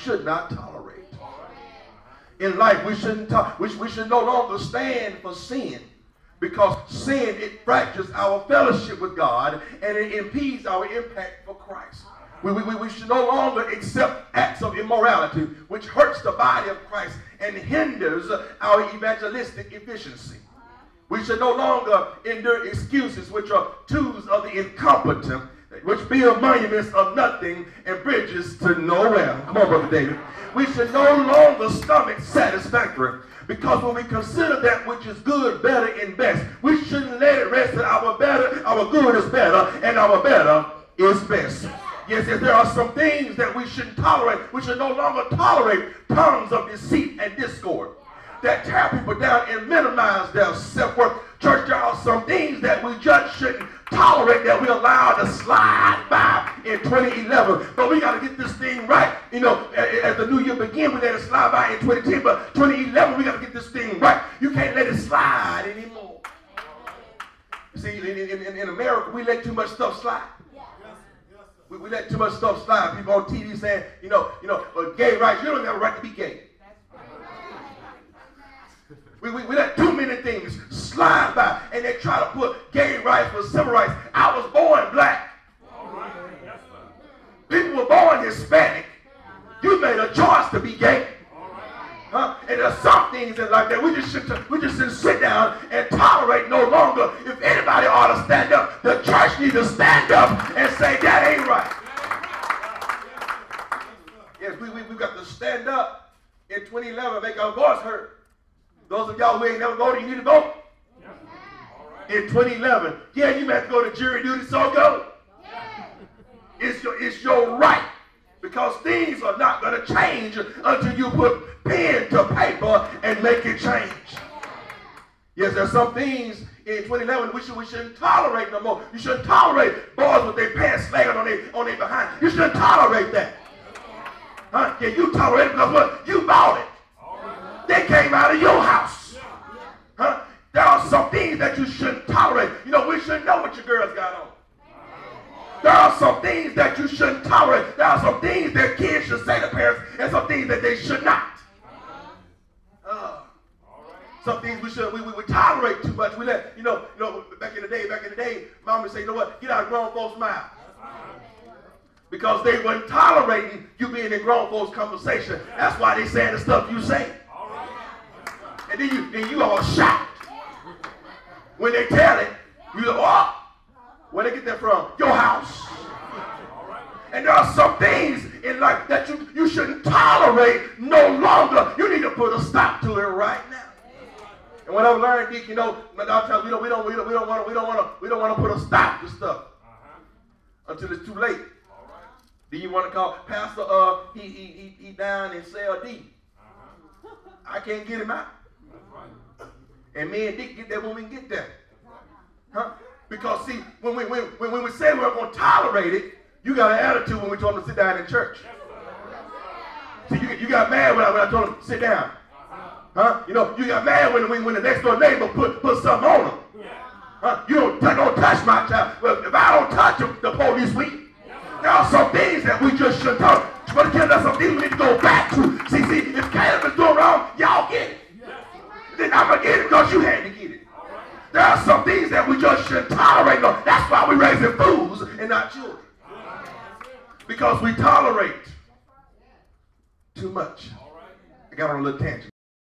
should not tolerate. In life, we should no longer stand for sin, because sin, it fractures our fellowship with God and it impedes our impact for Christ. We should no longer accept acts of immorality which hurts the body of Christ and hinders our evangelistic efficiency. We should no longer endure excuses which are tools of the incompetent, which build monuments of nothing and bridges to nowhere. Come on, Brother David. We should no longer stomach satisfactory, because when we consider that which is good, better, and best, we shouldn't let it rest that our good is better, and our better is best. Yes, there are some things that we shouldn't tolerate. We should no longer tolerate tongues of deceit and discord that tear people down and minimize their self-worth. Church, there are some things that we just shouldn't tolerate, that we allow to slide by in 2011. But we got to get this thing right. You know, as the new year begins, we let it slide by in 2010. But 2011, we got to get this thing right. You can't let it slide anymore. See, in America, we let too much stuff slide. We let too much stuff slide. People on TV saying, gay rights, you don't have a right to be gay. We let too many things slide by, and they try to put gay rights with civil rights. I was born black. People were born Hispanic. You made a choice to be gay. And there's some things in life that we just shouldn't sit down and tolerate no longer. If anybody ought to stand up, the church needs to stand up and say, that ain't right. Yes, we've got to stand up in 2011 and make our voice heard. Those of y'all who ain't never voted, you need to vote. In 2011. Yeah, you may have to go to jury duty, so go. It's your right. Because things are not going to change until you put pen to paper and make it change. Yes, there's some things in 2011 we shouldn't tolerate no more. You shouldn't tolerate boys with their pants slagging on their behind. You shouldn't tolerate that. Huh? Yeah, you tolerate it because what? You bought it. They came out of your house. Huh? There are some things that you shouldn't tolerate. You know, we shouldn't know what your girls got on. There are some things that you shouldn't tolerate. There are some things that kids should say to parents, and some things that they should not. Some things we tolerate too much. We let, back in the day, mom would say, you know what, get out of grown folks' mouth. Because they weren't tolerating you being in grown folks' conversation. That's why they saying the stuff you say. And then you all shout. When they tell it, you go, oh, where they get that from? Your house. And there are some things in life that you shouldn't tolerate no longer. You need to put a stop to it right now. And what I've learned, Dick, we don't want to put a stop to stuff until it's too late. Then you want to call Pastor, he down in cell D. I can't get him out. And me and Dick get there when we can get there. Huh? Because see, when we say we're going to tolerate it, you got an attitude when we told them to sit down in church. See, you got mad when I told them to sit down. Huh? You got mad when the next door neighbor put something on them. Huh? You don't touch my child. Well, if I don't touch him, the police will. There are some things that we just shouldn't touch. But again, there's some things we need to go back to. See, if Caleb is doing wrong, y'all get it. Then I'm going to get it because you had to get it. There are some things that we just shouldn't tolerate. No, that's why we're raising fools and not children. Because we tolerate too much. I got on a little tangent.